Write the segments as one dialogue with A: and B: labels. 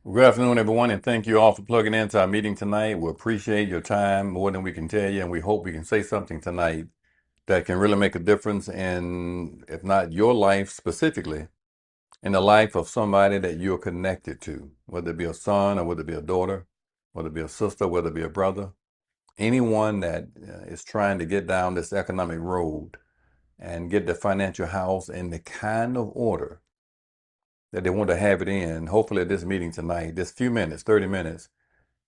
A: Good afternoon, everyone, and thank you all for plugging into our meeting tonight. We appreciate your time more than we can tell you, and we hope we can say something tonight that can really make a difference in, if not your life specifically, in the life of somebody that you're connected to, whether it be a son or whether it be a daughter, whether it be a sister, whether it be a brother, anyone that is trying to get down this economic road and get the financial house in the kind of order that they want to have it in. Hopefully, at this meeting tonight, this few minutes, 30 minutes,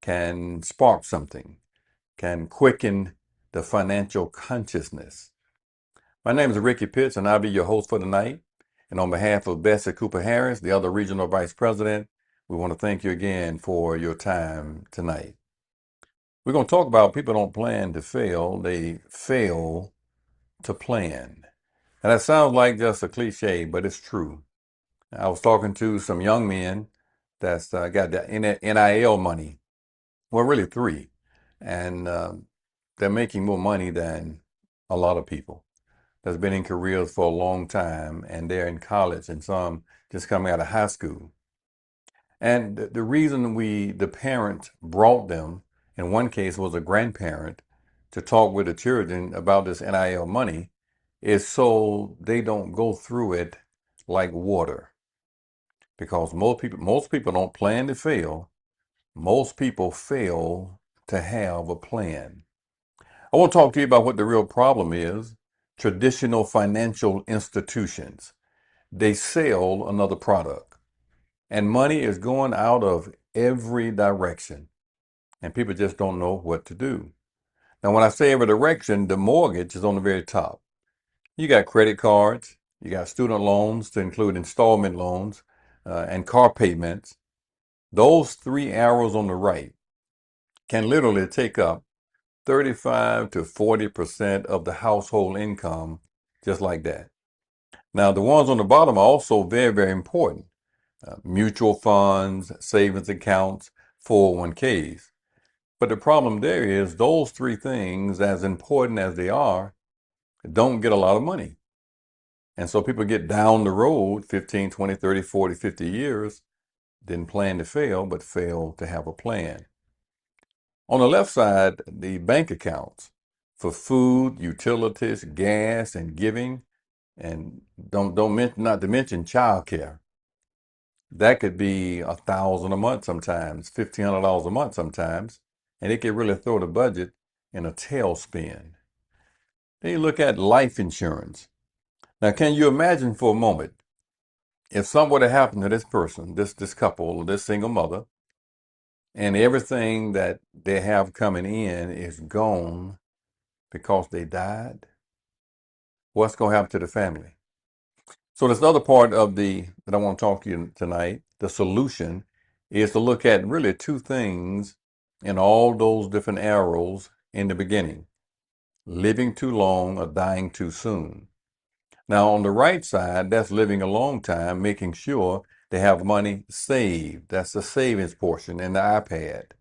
A: can spark something, can quicken the financial consciousness. My name is Ricky Pitts, and I'll be your host for tonight. And on behalf of Bessie Cooper Harris, the other regional vice president, we want to thank you again for your time tonight. We're going to talk about people don't plan to fail, they fail to plan. And that sounds like just a cliche, but it's true. I was talking to some young men that's got the NIL money. Well, really three. And they're making more money than a lot of people that's been in careers for a long time, and they're in college, and some just coming out of high school. And the reason the parent brought them, in one case was a grandparent, to talk with the children about this NIL money, is so they don't go through it like water. Because most people don't plan to fail. Most people fail to have a plan. I want to talk to you about what the real problem is. Traditional financial institutions, they sell another product, and money is going out of every direction, and people just don't know what to do. Now, when I say every direction, the mortgage is on the very top. You got credit cards, you got student loans to include installment loans, and car payments. Those three arrows on the right can literally take up 35 to 40% of the household income, just like that. Now, the ones on the bottom are also very, very important. Mutual funds, savings accounts, 401ks. But the problem there is those three things, as important as they are, don't get a lot of money. And so people get down the road 15, 20, 30, 40, 50 years, didn't plan to fail, but fail to have a plan. On the left side, the bank accounts for food, utilities, gas, and giving, and not to mention childcare. That could be $1,000 a month sometimes, $1,500 a month sometimes, and it can really throw the budget in a tailspin. Then you look at life insurance. Now, can you imagine for a moment if something were to happen to this person, this couple, this single mother, and everything that they have coming in is gone because they died? What's going to happen to the family? So this other part of that I want to talk to you tonight, the solution, is to look at really two things in all those different arrows in the beginning: living too long or dying too soon. Now, on the right side, that's living a long time, making sure they have money saved. That's the savings portion in the iPad.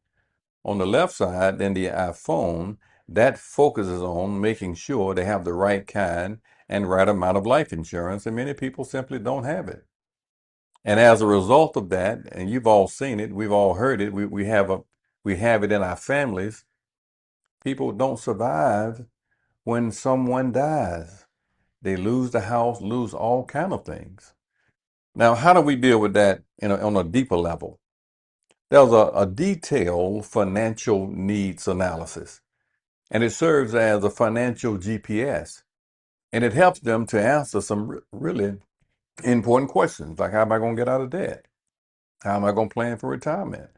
A: On the left side, then the iPhone, that focuses on making sure they have the right kind and right amount of life insurance, and many people simply don't have it. And as a result of that, and you've all seen it, we've all heard it, we have it in our families. People don't survive when someone dies. They lose the house, lose all kind of things. Now, how do we deal with that on a deeper level? There's a detailed financial needs analysis, and it serves as a financial GPS, and it helps them to answer some really important questions, like how am I going to get out of debt? How am I going to plan for retirement?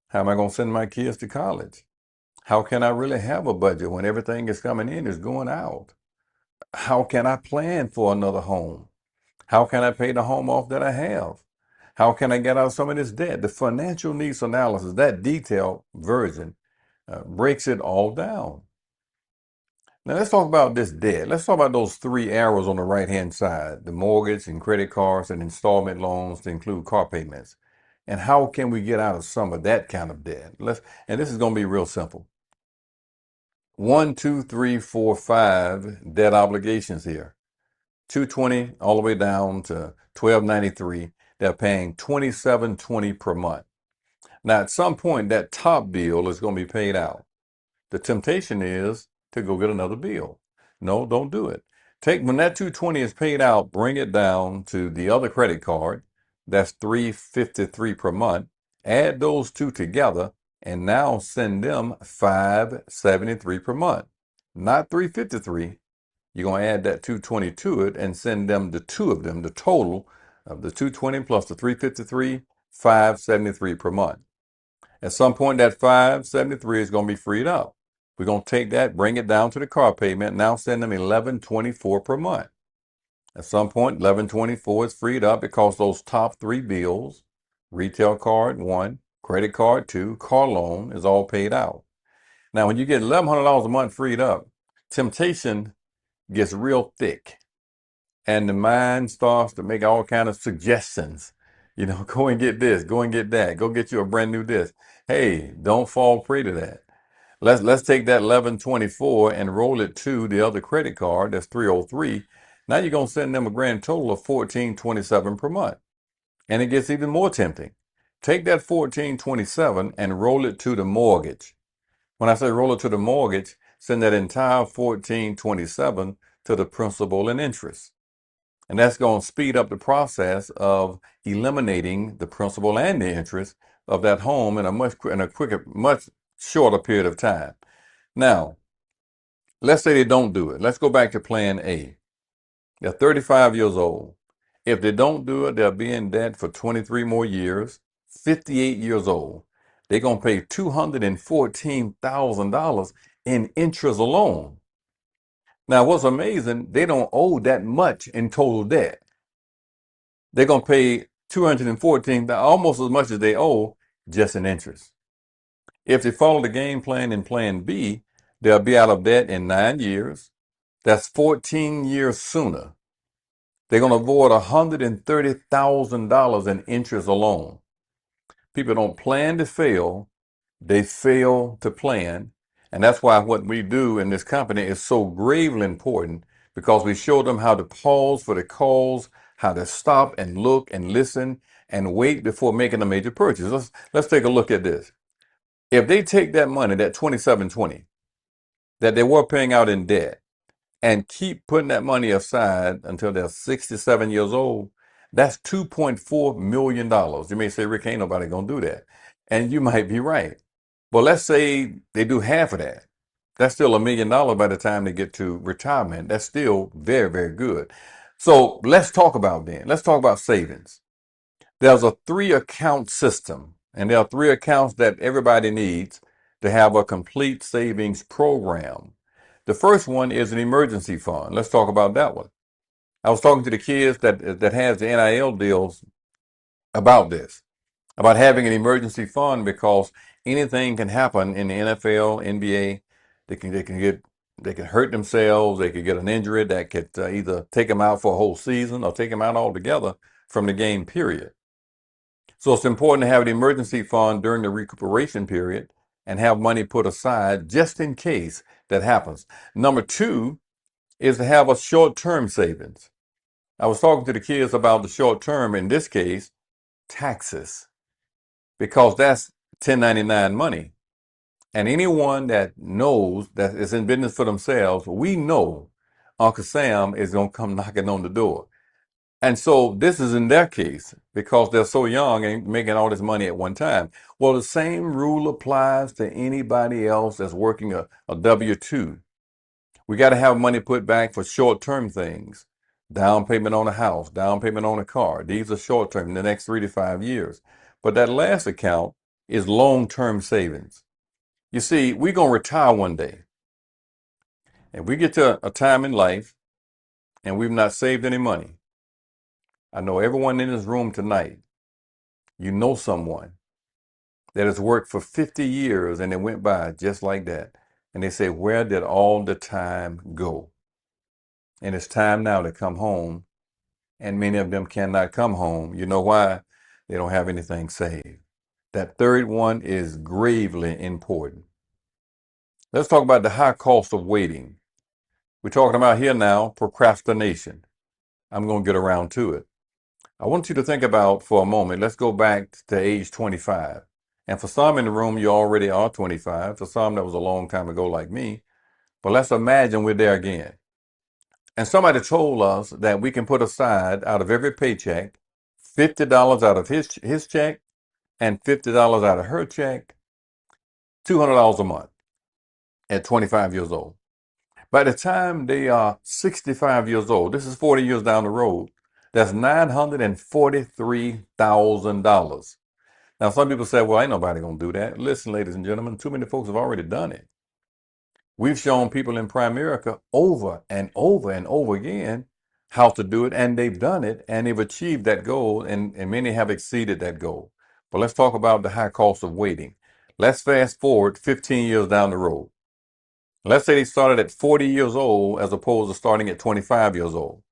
A: How am I going to send my kids to college? How can I really have a budget when everything is coming in is going out? How can I plan for another home? How can I pay the home off that I have? How can I get out of some of this debt? The financial needs analysis, that detailed version, breaks it all down. Now let's talk about this debt. Let's talk about those three arrows on the right-hand side: the mortgage and credit cards and installment loans to include car payments. And how can we get out of some of that kind of debt? And this is going to be real simple. 1, 2, 3, 4, 5 debt obligations here. 220 all the way down to 1293. They're paying 2720 per month. Now, at some point, that top bill is going to be paid out. The temptation is to go get another bill. No, don't do it. Take when that 220 is paid out, bring it down to the other credit card. That's 353 per month. Add those two together and now send them 573 per month. Not 353. You're going to add that 220 to it and send them the two of them, the total of the 220 plus the 353, 573 per month. At some point, that 573 is going to be freed up. We're going to take that, bring it down to the car payment, now send them 1124 per month. At some point, 1124 is freed up because those top three bills, retail card 1, credit card 2, car loan is all paid out. Now, when you get $1,100 a month freed up, temptation gets real thick and the mind starts to make all kind of suggestions. Go and get this, go and get that, go get you a brand new this. Hey, don't fall prey to that. Let's take that 1124 and roll it to the other credit card. That's 303. Now you're gonna send them a grand total of 1427 per month. And it gets even more tempting. Take that 1427 and roll it to the mortgage. When I say roll it to the mortgage, send that entire 1427 to the principal and interest. And that's going to speed up the process of eliminating the principal and the interest of that home in a much quicker, much shorter period of time. Now, let's say they don't do it. Let's go back to plan A. They're 35 years old. If they don't do it, they'll be in debt for 23 more years, 58 years old. They're going to pay $214,000 in interest alone. Now, what's amazing, they don't owe that much in total debt. They're going to pay $214,000, almost as much as they owe, just in interest. If they follow the game plan in plan B, they'll be out of debt in 9 years. That's 14 years sooner. They're going to avoid $130,000 in interest alone. People don't plan to fail. They fail to plan. And that's why what we do in this company is so gravely important, because we show them how to pause for the calls, how to stop and look and listen and wait before making a major purchase. Let's take a look at this. If they take that money, that 2720 that they were paying out in debt, and keep putting that money aside until they're 67 years old, that's $2.4 million. You may say, Rick, ain't nobody going to do that. And you might be right. But let's say they do half of that. That's still $1 million by the time they get to retirement. That's still very, very good. So let's talk about savings. There's a 3-account system, and there are 3 accounts that everybody needs to have a complete savings program. The first one is an emergency fund. Let's talk about that one. I was talking to the kids that has the NIL deals about this, about having an emergency fund, because anything can happen in the NFL, NBA. They can hurt themselves. They could get an injury that could either take them out for a whole season or take them out altogether from the game period. So it's important to have an emergency fund during the recuperation period and have money put aside just in case that happens. Number 2 is to have a short-term savings. I was talking to the kids about the short-term, in this case, taxes, because that's 1099 money. And anyone that knows that is in business for themselves, we know Uncle Sam is going to come knocking on the door. And so this is in their case because they're so young and making all this money at one time. Well, the same rule applies to anybody else that's working a W-2. We got to have money put back for short-term things. Down payment on a house, down payment on a car. These are short-term, in the next 3 to 5 years. But that last account is long-term savings. You see, we're going to retire one day. And we get to a time in life and we've not saved any money. I know everyone in this room tonight, you know someone that has worked for 50 years and it went by just like that. And they say, where did all the time go? And it's time now to come home. And many of them cannot come home. You know why? They don't have anything saved. That third one is gravely important. Let's talk about the high cost of waiting. We're talking about here now procrastination. I'm going to get around to it. I want you to think about for a moment, let's go back to age 25. And for some in the room, you already are 25. For some, that was a long time ago, like me. But let's imagine we're there again. And somebody told us that we can put aside out of every paycheck $50 out of his check and $50 out of her check, $200 a month at 25 years old. By the time they are 65 years old, this is 40 years down the road, that's $943,000. Now, some people say, well, ain't nobody going to do that. Listen, ladies and gentlemen, too many folks have already done it. We've shown people in Primerica over and over and over again how to do it, and they've done it, and they've achieved that goal, and many have exceeded that goal. But let's talk about the high cost of waiting. Let's fast forward 15 years down the road. Let's say they started at 40 years old as opposed to starting at 25 years old.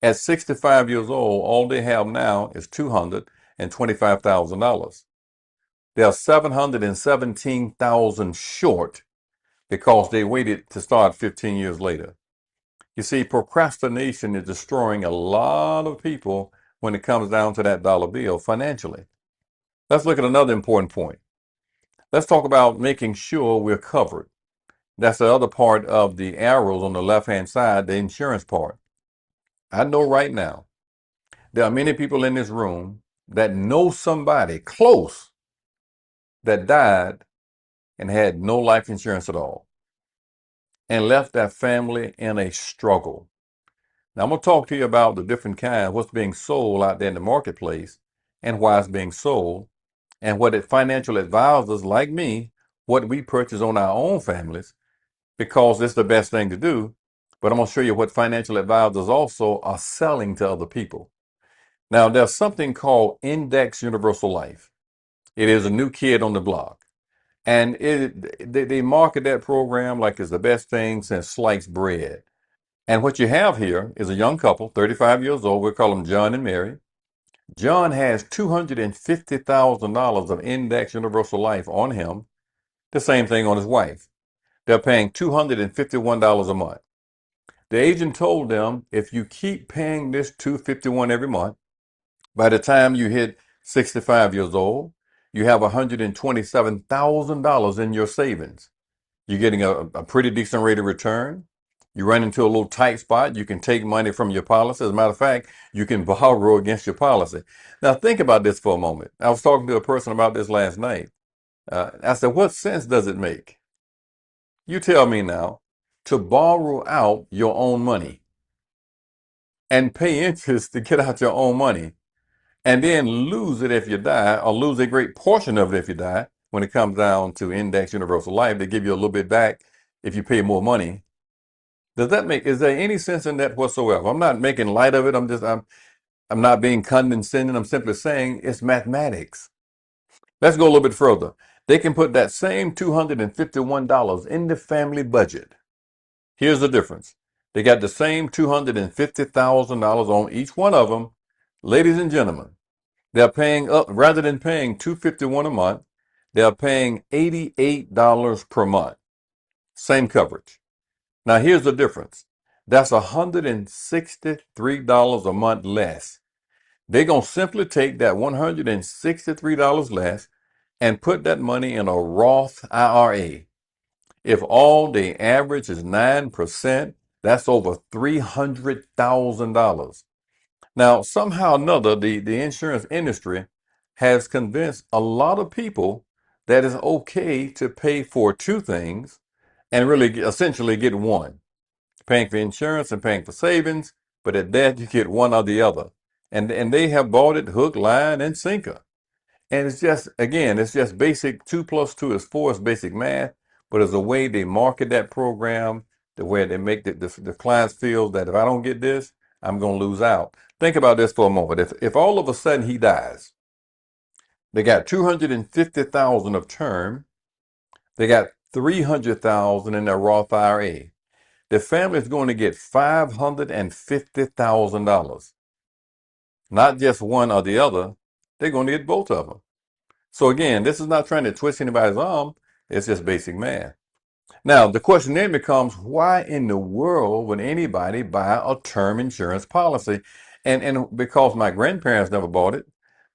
A: At 65 years old, all they have now is $225,000. They are 717,000 short because they waited to start 15 years later. You see, procrastination is destroying a lot of people when it comes down to that dollar bill financially. Let's look at another important point. Let's talk about making sure we're covered. That's the other part of the arrows on the left-hand side, the insurance part. I know right now there are many people in this room that know somebody close that died and had no life insurance at all and left that family in a struggle. Now, I'm going to talk to you about the different kinds, what's being sold out there in the marketplace and why it's being sold, and what financial advisors like me, what we purchase on our own families, because it's the best thing to do. But I'm going to show you what financial advisors also are selling to other people. Now, there's something called Index Universal Life. It is a new kid on the block. And they market that program like it's the best thing since sliced bread. And what you have here is a young couple, 35 years old. We'll call them John and Mary. John has $250,000 of Index Universal Life on him. The same thing on his wife. They're paying $251 a month. The agent told them, if you keep paying this $251 every month, by the time you hit 65 years old, you have $127,000 in your savings. You're getting a pretty decent rate of return. You run into a little tight spot, you can take money from your policy. As a matter of fact, you can borrow against your policy. Now, think about this for a moment. I was talking to a person about this last night. I said, what sense does it make? You tell me now, to borrow out your own money and pay interest to get out your own money and then lose it if you die, or lose a great portion of it if you die. When it comes down to Index Universal Life, they give you a little bit back if you pay more money. Is there any sense in that whatsoever? I'm not making light of it. I'm not being condescending. I'm simply saying it's mathematics. Let's go a little bit further. They can put that same $251 in the family budget. Here's the difference. They got the same $250,000 on each one of them. Ladies and gentlemen, they're paying up, rather than paying $251 a month, they're paying $88 per month. Same coverage. Now here's the difference. That's $163 a month less. They're going to simply take that $163 less and put that money in a Roth IRA. If all the average is 9%, that's over $300,000. Now, somehow or another, the insurance industry has convinced a lot of people that it's okay to pay for two things and really essentially get one. Paying for insurance and paying for savings, but at that you get one or the other. And they have bought it hook, line, and sinker. And it's just, again, it's just basic. 2 plus 2 is 4. It's basic math. But it's a way they market that program, the way they make the clients feel that if I don't get this, I'm going to lose out. Think about this for a moment. If all of a sudden he dies, they got 250,000 of term, they got 300,000 in their Roth IRA. The family is going to get $550,000. Not just one or the other. They're going to get both of them. So again, this is not trying to twist anybody's arm. It's just basic math. Now, the question then becomes, why in the world would anybody buy a term insurance policy? And because my grandparents never bought it.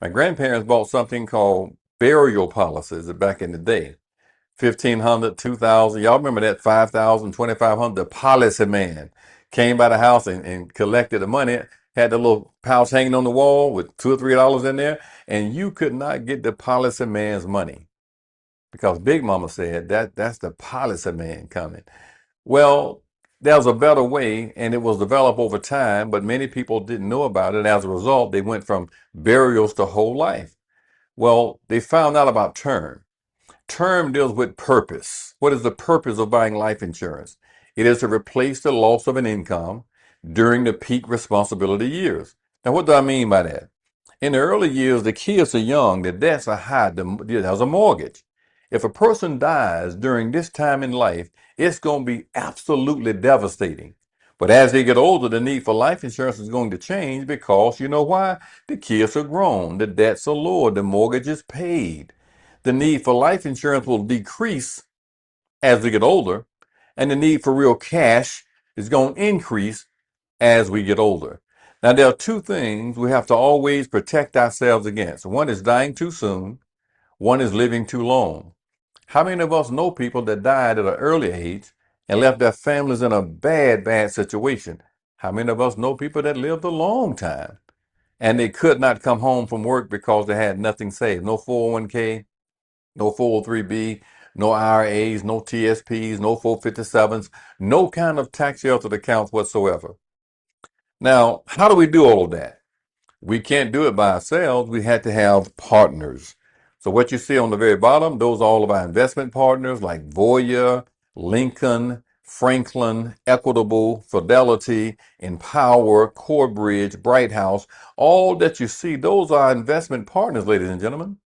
A: My grandparents bought something called burial policies back in the day. 1,500, 2,000. Y'all remember that 5,000, 2,500. The policy man came by the house and collected the money, had the little pouch hanging on the wall with $2 or $3 in there, and you could not get the policy man's money because Big Mama said that's the policy man coming. Well, there's a better way, and it was developed over time, but many people didn't know about it. As a result, they went from burials to whole life. Well, they found out about term. Term deals with purpose. What is the purpose of buying life insurance? It is to replace the loss of an income during the peak responsibility years. Now, what do I mean by that? In the early years, the kids are young, the debts are high, there's a mortgage. If a person dies during this time in life, it's going to be absolutely devastating. But as they get older, the need for life insurance is going to change because you know why? The kids are grown, the debts are lower, the mortgage is paid. The need for life insurance will decrease as we get older, and the need for real cash is going to increase as we get older. Now, there are two things we have to always protect ourselves against. One is dying too soon, one is living too long. How many of us know people that died at an early age and left their families in a bad situation? How many of us know people that lived a long time and they could not come home from work because they had nothing saved? No 401k, no 403b, no IRAs, no TSPs, no 457s, no kind of tax sheltered accounts whatsoever. Now, how do we do all of that? We can't do it by ourselves. We had to have partners. So what you see on the very bottom, those are all of our investment partners like Voya, Lincoln, Franklin, Equitable, Fidelity, Empower, Corebridge, Bright House. All that you see, those are investment partners, ladies and gentlemen.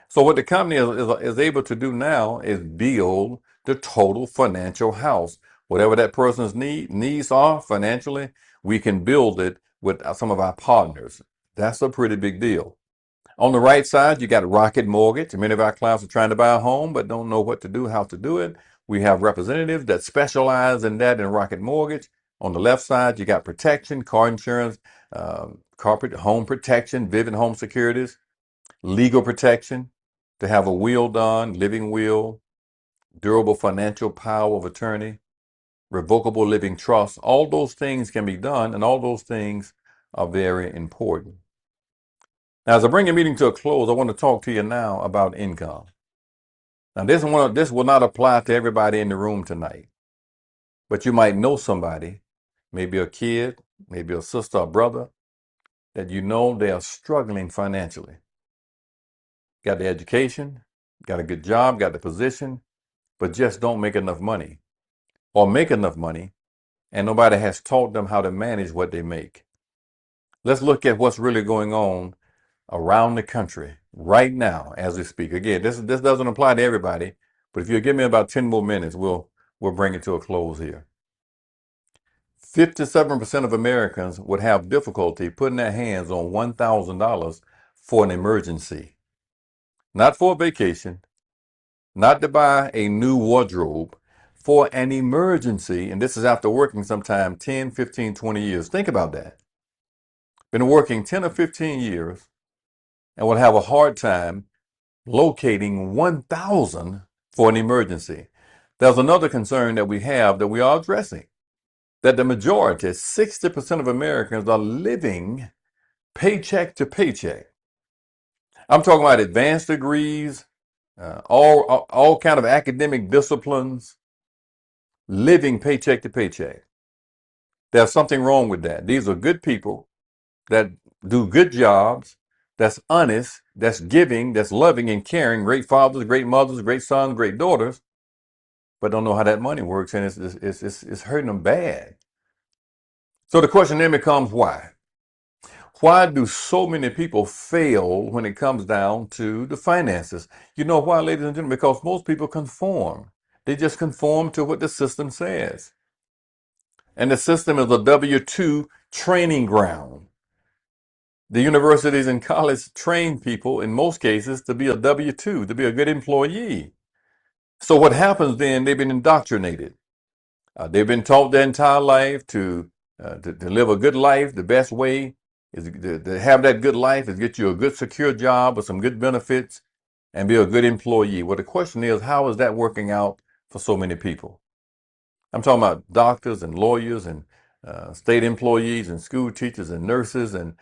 A: So what the company is able to do now is build the total financial house. Whatever that person's needs are financially, we can build it with some of our partners. That's a pretty big deal. On the right side, you got Rocket Mortgage. Many of our clients are trying to buy a home but don't know what to do, how to do it. We have representatives that specialize in that in Rocket Mortgage. On the left side, you got protection, car insurance, home protection, Vivint Home Securities, legal protection, to have a will done, living will, durable financial power of attorney, revocable living trust. All those things can be done, and all those things are very important. Now, as I bring the meeting to a close, I want to talk to you now about income. Now, this will not apply to everybody in the room tonight, but you might know somebody, maybe a kid, maybe a sister or brother, that you know they are struggling financially. Got the education, got a good job, got the position, but just don't make enough money, or make enough money, and nobody has taught them how to manage what they make. Let's look at what's really going on around the country right now as we speak. Again, this doesn't apply to everybody, but if you'll give me about 10 more minutes, we'll bring it to a close here. 57% of Americans would have difficulty putting their hands on $1,000 for an emergency. Not for a vacation, not to buy a new wardrobe, for an emergency. And this is after working sometime 10, 15, 20 years. Think about that. Been working 10 or 15 years and will have a hard time locating 1,000 for an emergency. There's another concern that we have that we are addressing, that the majority, 60% of Americans are living paycheck to paycheck. I'm talking about advanced degrees, all kind of academic disciplines, living paycheck to paycheck. There's something wrong with that. These are good people that do good jobs, that's honest, that's giving, that's loving and caring, great fathers, great mothers, great sons, great daughters, but don't know how that money works, and it's hurting them bad. So the question then becomes why? Why do so many people fail when it comes down to the finances? You know why, ladies and gentlemen? Because most people conform. They just conform to what the system says. And the system is a W-2 training ground. The universities and colleges train people, in most cases, to be a W-2, to be a good employee. So what happens then, they've been indoctrinated. They've been taught their entire life to live a good life. The best way is to have that good life is get you a good secure job with some good benefits and be a good employee. Well, the question is, how is that working out for so many people? I'm talking about doctors and lawyers and state employees and school teachers and nurses and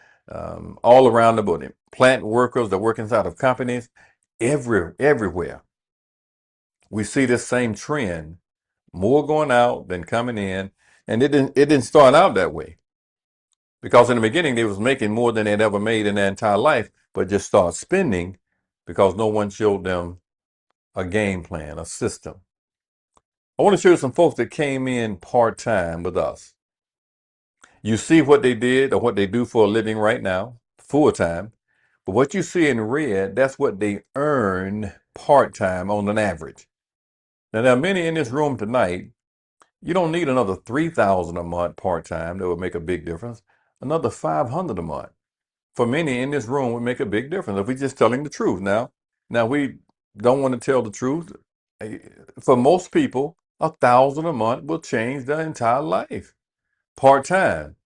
A: all around the board. Plant workers that work inside of companies, everywhere. We see this same trend, more going out than coming in. And it didn't start out that way, because in the beginning they was making more than they'd ever made in their entire life, but just start spending because no one showed them a game plan, a system. I want to show you some folks that came in part-time with us. You see what they did or what they do for a living right now, full-time. But what you see in red, that's what they earn part-time on an average. Now, there are many in this room tonight. You don't need another $3,000 a month part-time. That would make a big difference. Another $500 a month. For many in this room would make a big difference if we're just telling the truth. Now we don't want to tell the truth. For most people, 1,000 a month will change their entire life. Part-time.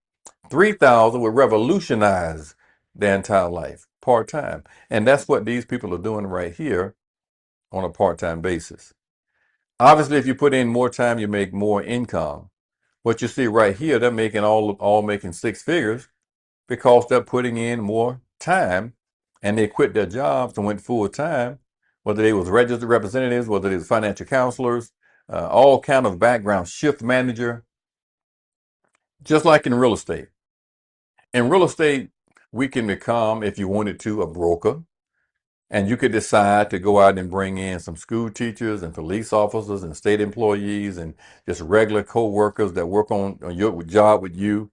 A: 3,000 will revolutionize their entire life. Part-time. And that's what these people are doing right here on a part-time basis. Obviously, if you put in more time, you make more income. What you see right here, they're making all making six figures because they're putting in more time, and they quit their jobs and went full time, whether they was registered representatives, whether they was financial counselors, all kind of background, shift manager, just like in real estate. In real estate, we can become, if you wanted to, a broker, and you could decide to go out and bring in some school teachers and police officers and state employees and just regular co-workers that work on your job with you.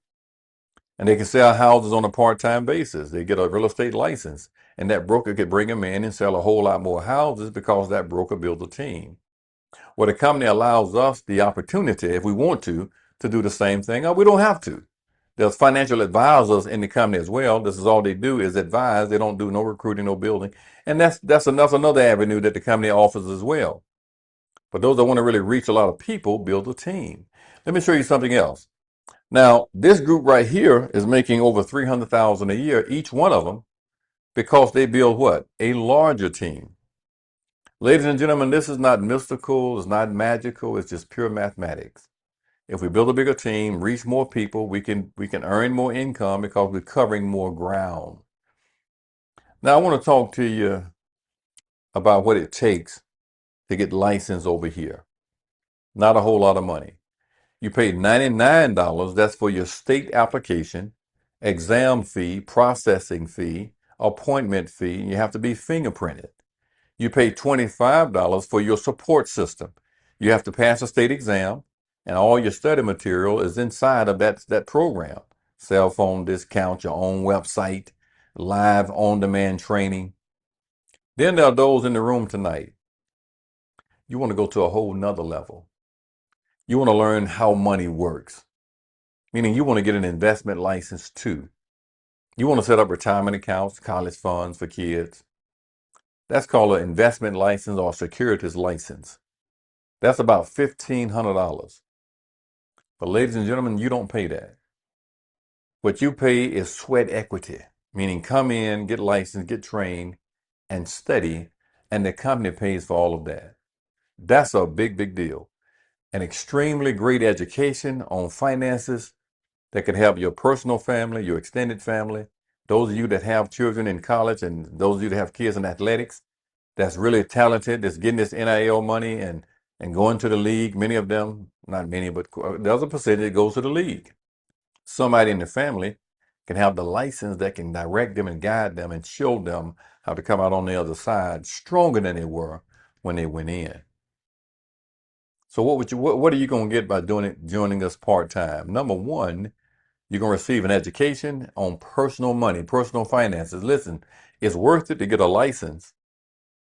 A: And they can sell houses on a part-time basis. They get a real estate license, and that broker could bring them in and sell a whole lot more houses because that broker builds a team. Well, the company allows us the opportunity, if we want to do the same thing, or we don't have to. There's financial advisors in the company as well. This is all they do is advise. They don't do no recruiting, no building. And that's another avenue that the company offers as well. But those that want to really reach a lot of people, build a team. Let me show you something else. Now, this group right here is making over $300,000 a year, each one of them, because they build what? A larger team. Ladies and gentlemen, this is not mystical, it's not magical, it's just pure mathematics. If we build a bigger team, reach more people, we can earn more income because we're covering more ground. Now, I want to talk to you about what it takes to get licensed over here. Not a whole lot of money. You pay $99, that's for your state application, exam fee, processing fee, appointment fee, and you have to be fingerprinted. You pay $25 for your support system. You have to pass a state exam, and all your study material is inside of that program. Cell phone discount, your own website, live on-demand training. Then there are those in the room tonight. You want to go to a whole nother level. You want to learn how money works, meaning you want to get an investment license too. You want to set up retirement accounts, college funds for kids. That's called an investment license or securities license. That's about $1,500. But ladies and gentlemen, you don't pay that. What you pay is sweat equity, meaning come in, get licensed, get trained, and study, and the company pays for all of that. That's a big, big deal. An extremely great education on finances that can help your personal family, your extended family, those of you that have children in college, and those of you that have kids in athletics, that's really talented, that's getting this NIL money and going to the league. Many of them, not many, but there's a percentage that goes to the league. Somebody in the family can have the license that can direct them and guide them and show them how to come out on the other side stronger than they were when they went in. So what are you going to get by joining us part-time? Number one, you're going to receive an education on personal money, personal finances. Listen, it's worth it to get a license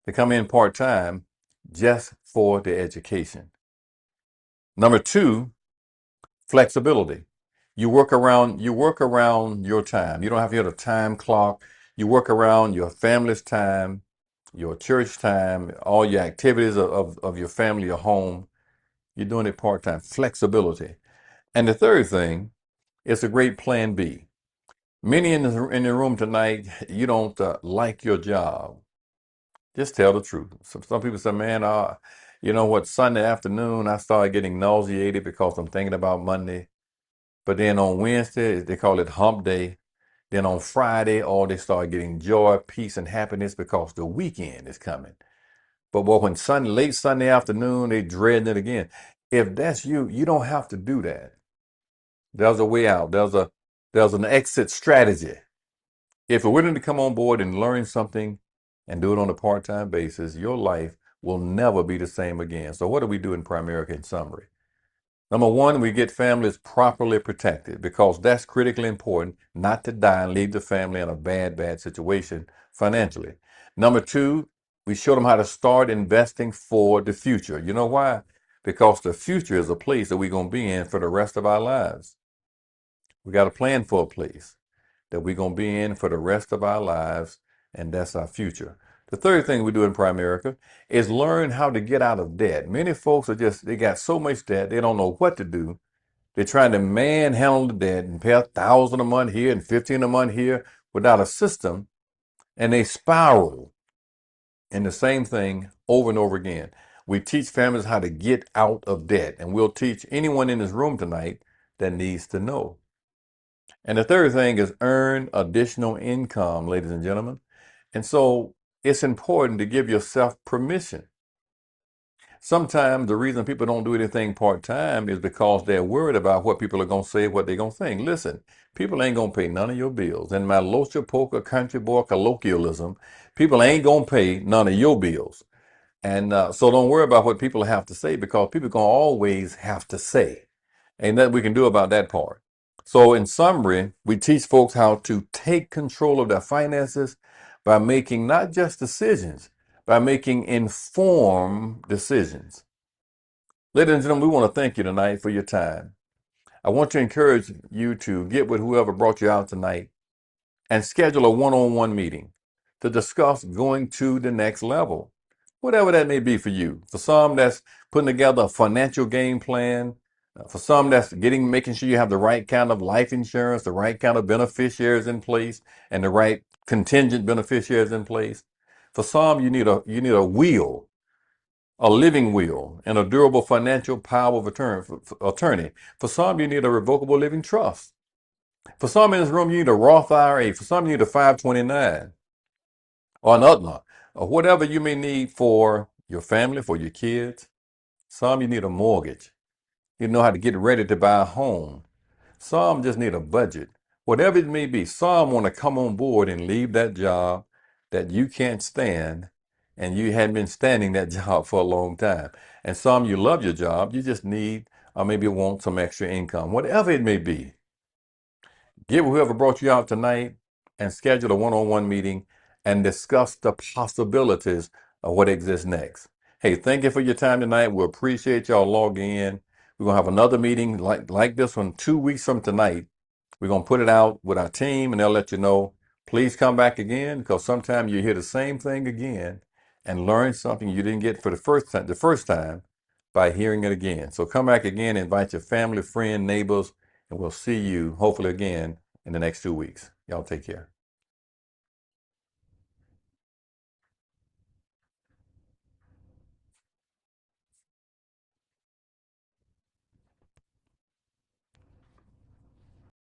A: to come in part-time just for the education. Number two, flexibility. You work around your time. You don't have to hit a time clock. You work around your family's time, your church time, all your activities of your family, your home. You're doing it part-time. Flexibility. And the third thing, it's a great plan B. Many in the room tonight, you don't like your job. Just tell the truth. Some people say, man, you know what, Sunday afternoon, I started getting nauseated because I'm thinking about Monday. But then on Wednesday, they call it hump day. Then on Friday, they start getting joy, peace, and happiness because the weekend is coming. But when late Sunday afternoon, they dreading it again. If that's you, you don't have to do that. There's a way out. There's an exit strategy. If you're willing to come on board and learn something and do it on a part-time basis, your life will never be the same again. So what do we do in Primerica in summary? Number one, we get families properly protected because that's critically important, not to die and leave the family in a bad situation financially. Number two, we show them how to start investing for the future. You know why? Because the future is a place that we're going to be in for the rest of our lives. We got to plan for a place that we're going to be in for the rest of our lives, and that's our future. The third thing we do in Primerica is learn how to get out of debt. Many folks they got so much debt, they don't know what to do. They're trying to manhandle the debt and pay $1,000 a month here and $1,500 a month here without a system, and they spiral in the same thing over and over again. We teach families how to get out of debt, and we'll teach anyone in this room tonight that needs to know. And the third thing is earn additional income, ladies and gentlemen. And so it's important to give yourself permission. Sometimes the reason people don't do anything part-time is because they're worried about what people are going to say, what they're going to think. Listen, people ain't going to pay none of your bills. In my Locha Poker country boy colloquialism, people ain't going to pay none of your bills. And so don't worry about what people have to say because people going to always have to say. Ain't nothing we can do about that part. So in summary, we teach folks how to take control of their finances by making not just decisions, by making informed decisions. Ladies and gentlemen, we want to thank you tonight for your time. I want to encourage you to get with whoever brought you out tonight and schedule a one-on-one meeting to discuss going to the next level, whatever that may be for you. For some, that's putting together a financial game plan. For some, that's making sure you have the right kind of life insurance, the right kind of beneficiaries in place, and the right contingent beneficiaries in place. For some, you need a will, a living will, and a durable financial power of attorney. For some, you need a revocable living trust. For some in this room, you need a Roth IRA. For some, you need a 529 or another, or whatever you may need for your family, for your kids. Some you need a mortgage. You know how to get ready to buy a home. Some just need a budget. Whatever it may be, some want to come on board and leave that job that you can't stand and you hadn't been standing that job for a long time. And some you love your job, you just need or maybe want some extra income. Whatever it may be, get with whoever brought you out tonight and schedule a one-on-one meeting and discuss the possibilities of what exists next. Hey, thank you for your time tonight. We appreciate y'all logging in. We're going to have another meeting like this one 2 weeks from tonight. We're going to put it out with our team and they'll let you know. Please come back again because sometimes you hear the same thing again and learn something you didn't get for the first time by hearing it again. So come back again, invite your family, friend, neighbors, and we'll see you hopefully again in the next 2 weeks. Y'all take care.